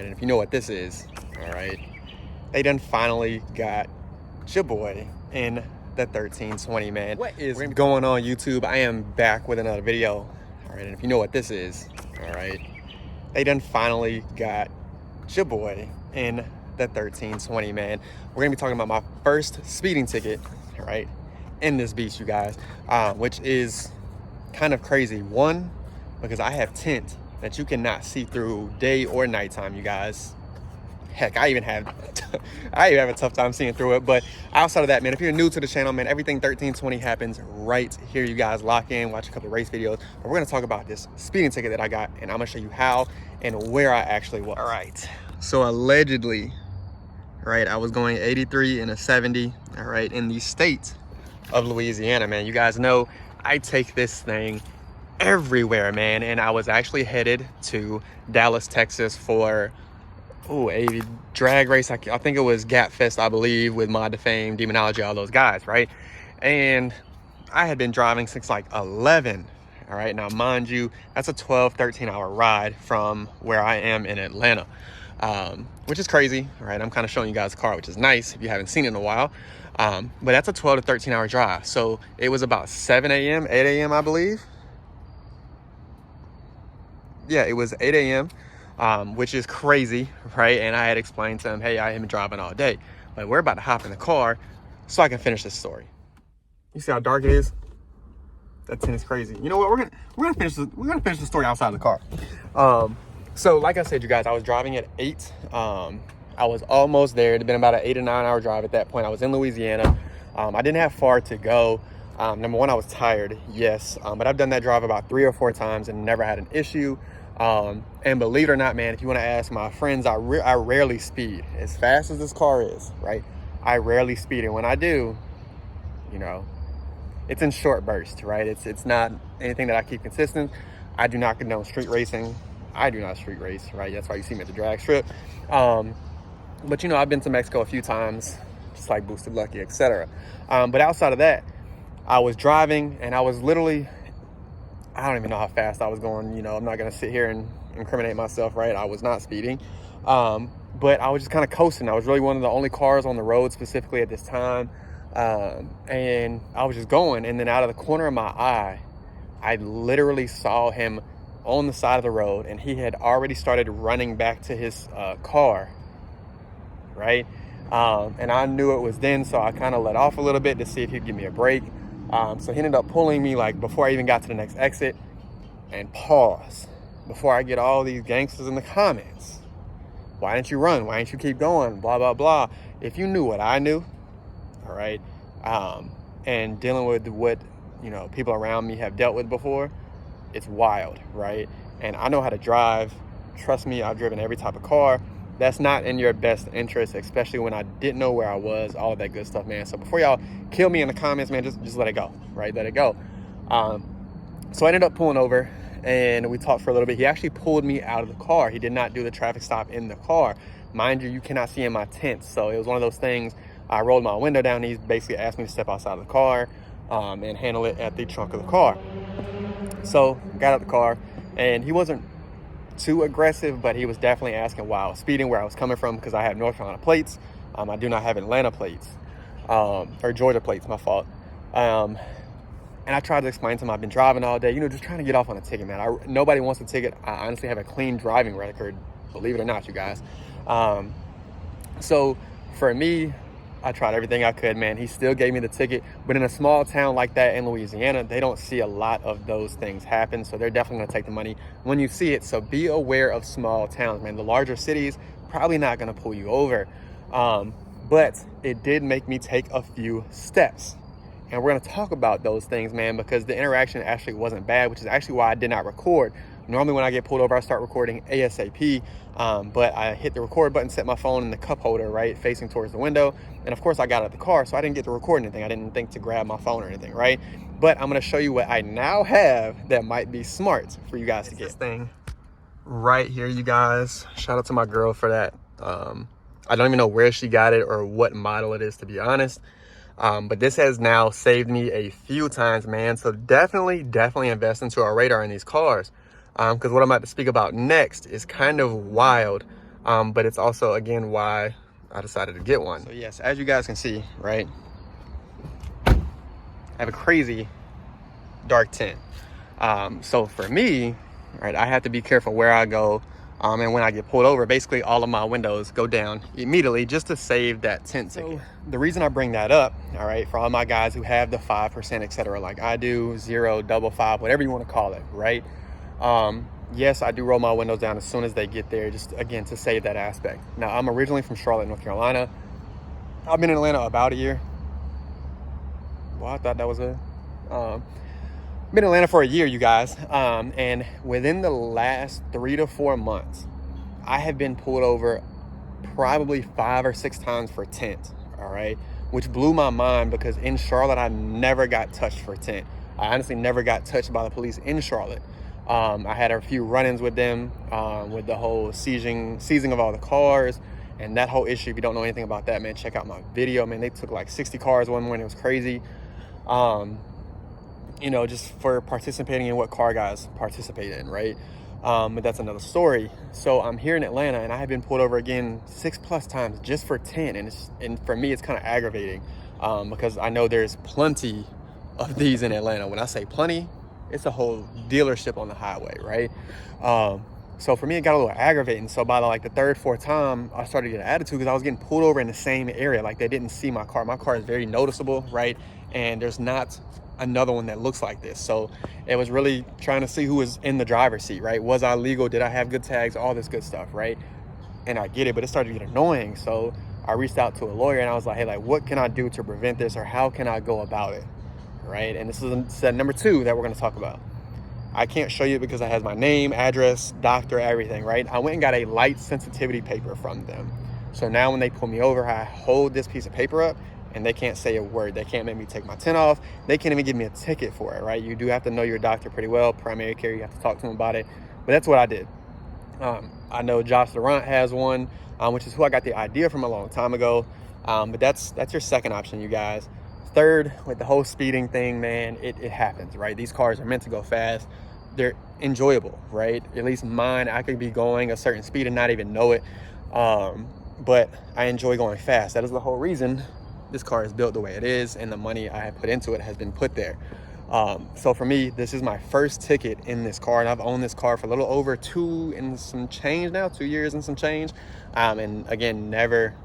right, and if you know what this is, all right, they done finally got your boy in the 1320, man. What is going on, YouTube? I am back with another video, all right, and if you know what this is, all right, they done finally got your boy in the 1320, man. We're gonna be talking about my first speeding ticket, right, in this beast, you guys, which is kind of crazy. One, because I have tint that you cannot see through day or nighttime, you guys. Heck, I even have a tough time seeing through it. But outside of that, man, if you're new to the channel, man, everything 1320 happens right here. You guys lock in, watch a couple of race videos. But we're gonna talk about this speeding ticket that I got, and I'm gonna show you how and where I actually was. All right, so allegedly, right, I was going 83 and a 70, all right, in the state of Louisiana, man. You guys know I take this thing everywhere, man, and I was actually headed to Dallas, Texas for a drag race. I think it was Gap Fest, I believe, with Mod to Fame, Demonology, all those guys, right? And I had been driving since like 11. All right, now mind you, that's a 12-13 hour ride from where I am in Atlanta, which is crazy, right? I'm kind of showing you guys the car, which is nice if you haven't seen it in a while. But that's a 12 to 13 hour drive. So it was about 7 a.m., 8 a.m., I believe. Yeah, it was 8 a.m., which is crazy, right? And I had explained to him, hey, I haven't been driving all day, but we're about to hop in the car so I can finish this story. You see how dark it is? That tint is crazy. You know what? We're gonna finish the story outside of the car. So like I said, you guys, I was driving at 8. I was almost there. It had been about an 8 or 9 hour drive at that point. I was in Louisiana. I didn't have far to go. Number one, I was tired, yes, but I've done that drive about 3 or 4 times and never had an issue. And believe it or not, man, if you want to ask my friends, I rarely speed as fast as this car is, right? I rarely speed, and when I do, you know, it's in short bursts, right? It's not anything that I keep consistent. I do not condone street racing. I do not street race, right? That's why you see me at the drag strip. But you know, I've been to Mexico a few times, just like Boosted Lucky, etc. But outside of that, I was driving and I was literally, I don't even know how fast I was going. You know, I'm not gonna sit here and incriminate myself, right? I was not speeding, but I was just kind of coasting. I was really one of the only cars on the road specifically at this time, and I was just going. And then out of the corner of my eye, I literally saw him on the side of the road, and he had already started running back to his car, right? And I knew it was then, so I kind of let off a little bit to see if he'd give me a break. So he ended up pulling me like before I even got to the next exit, and pause before I get all these gangsters in the comments. Why didn't you run? Why didn't you keep going? Blah, blah, blah. If you knew what I knew, all right, and dealing with what, you know, people around me have dealt with before, it's wild, right? And I know how to drive. Trust me, I've driven every type of car. That's not in your best interest, especially when I didn't know where I was, all of that good stuff, man. So before y'all kill me in the comments, man, just let it go, right? Let it go. So I ended up pulling over and we talked for a little bit. He actually pulled me out of the car. He did not do the traffic stop in the car. Mind you, you cannot see in my tint. So it was one of those things. I rolled my window down. He basically asked me to step outside of the car and handle it at the trunk of the car. So got out of the car, and he wasn't too aggressive, but he was definitely asking why I was speeding, where I was coming from, because I have North Carolina plates. I do not have Atlanta plates, or Georgia plates, my fault. And I tried to explain to him I've been driving all day, you know, just trying to get off on a ticket, man. Nobody wants a ticket. I honestly have a clean driving record, believe it or not, you guys. So for me, I tried everything I could, man. He still gave me the ticket, but in a small town like that in Louisiana, they don't see a lot of those things happen. So they're definitely gonna take the money when you see it. So be aware of small towns, man. The larger cities, probably not gonna pull you over. But it did make me take a few steps. And we're gonna talk about those things, man, because the interaction actually wasn't bad, which is actually why I did not record. Normally when I get pulled over, I start recording ASAP, but I hit the record button, set my phone in the cup holder, right, facing towards the window. And of course I got out of the car, so I didn't get to record anything. I didn't think to grab my phone or anything, right? But I'm gonna show you what I now have that might be smart for you guys to get. This thing right here, you guys. Shout out to my girl for that. I don't even know where she got it or what model it is, to be honest. But this has now saved me a few times, man. So definitely invest into our radar in these cars. Because what I'm about to speak about next is kind of wild. But it's also, again, why I decided to get one. So yes, as you guys can see, right, I have a crazy dark tint. So for me, right, I have to be careful where I go. And when I get pulled over, basically all of my windows go down immediately just to save that tint ticket. So the reason I bring that up, all right, for all my guys who have the 5%, etc., like I do, 0, double 5, whatever you want to call it, right? Yes, I do roll my windows down as soon as they get there, just again to save that aspect. Now, I'm originally from Charlotte, North Carolina. I've been in Atlanta about a year. Well, I thought that was been in Atlanta for a year, you guys. And within the last 3 to 4 months, I have been pulled over probably 5 or 6 times for tint, all right? Which blew my mind because in Charlotte, I never got touched for tint. I honestly never got touched by the police in Charlotte. I had a few run-ins with them with the whole seizing of all the cars and that whole issue. If you don't know anything about that, man, check out my video, man. They took like 60 cars one morning. It was crazy. You know, just for participating in what car guys participate in, right? But that's another story. So I'm here in Atlanta and I have been pulled over again 6+ times just for tint. And for me, it's kind of aggravating because I know there's plenty of these in Atlanta. When I say plenty, it's a whole dealership on the highway, right? So for me, it got a little aggravating. So by like the 3rd, 4th time, I started to get an attitude because I was getting pulled over in the same area. Like they didn't see my car. My car is very noticeable, right? And there's not another one that looks like this. So it was really trying to see who was in the driver's seat, right? Was I legal? Did I have good tags? All this good stuff, right? And I get it, but it started to get annoying. So I reached out to a lawyer and I was like, hey, like, what can I do to prevent this, or how can I go about it? Right? And this is step number 2 that we're going to talk about. I can't show you because it has my name, address, doctor, everything, right? I went and got a light sensitivity paper from them. So now when they pull me over, I hold this piece of paper up and they can't say a word. They can't make me take my tint off. They can't even give me a ticket for it, right? You do have to know your doctor pretty well. Primary care, you have to talk to them about it. But that's what I did. I know Josh Laurent has one, which is who I got the idea from a long time ago. But that's your second option, you guys. Third, with the whole speeding thing, man, it happens, right? These cars are meant to go fast. They're enjoyable, right? At least mine, I could be going a certain speed and not even know it. But I enjoy going fast. That is the whole reason this car is built the way it is, and the money I have put into it has been put there. So for me, this is my first ticket in this car, and I've owned this car for a little over 2 and some change now, 2 years and some change. And again, never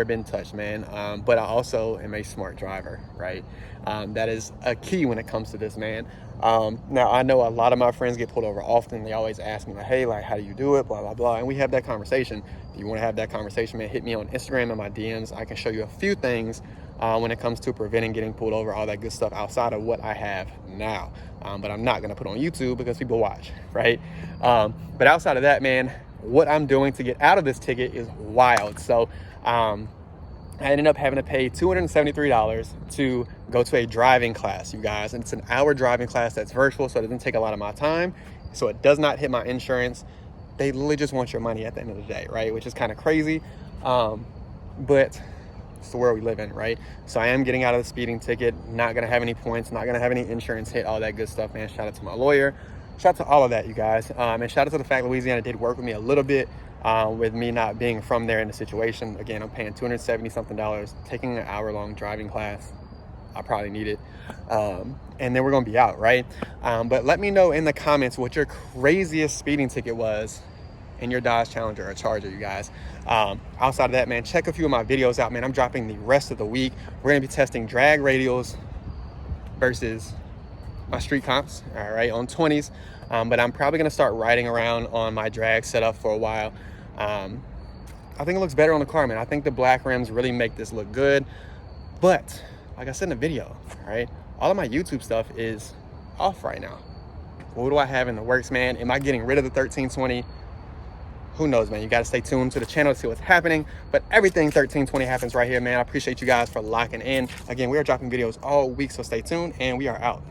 been touched, man. But I also am a smart driver, right? That is a key when it comes to this, man. Now I know a lot of my friends get pulled over often. They always ask me like, hey, like, how do you do it? Blah, blah, blah. And we have that conversation. If you want to have that conversation, man, hit me on Instagram and my DMs. I can show you a few things when it comes to preventing getting pulled over, all that good stuff outside of what I have now. But I'm not going to put on YouTube because people watch, right? But outside of that, man, what I'm doing to get out of this ticket is wild. So I ended up having to pay $273 to go to a driving class, you guys. And it's an hour driving class that's virtual, so it doesn't take a lot of my time. So it does not hit my insurance. They literally just want your money at the end of the day, right? Which is kind of crazy. But it's the world we live in, right? So I am getting out of the speeding ticket, not gonna have any points, not gonna have any insurance hit, all that good stuff, man. Shout out to my lawyer. Shout out to all of that, you guys. And shout out to the fact Louisiana did work with me a little bit with me not being from there in the situation. Again, I'm paying $270 something, taking an hour-long driving class. I probably need it. And then we're gonna be out, right? But let me know in the comments what your craziest speeding ticket was in your Dodge Challenger or Charger, you guys. Outside of that, man, check a few of my videos out, man. I'm dropping the rest of the week. We're gonna be testing drag radials versus my street comps, all right, on 20s. But I'm probably gonna start riding around on my drag setup for a while. I think it looks better on the car, man. I think the black rims really make this look good. But like I said in the video, all right, all of my YouTube stuff is off right now. What do I have in the works, man? Am I getting rid of the 1320? Who knows, man? You got to stay tuned to the channel to see what's happening. But everything 1320 happens right here, man. I appreciate you guys for locking in. Again, we are dropping videos all week, so stay tuned, and we are out.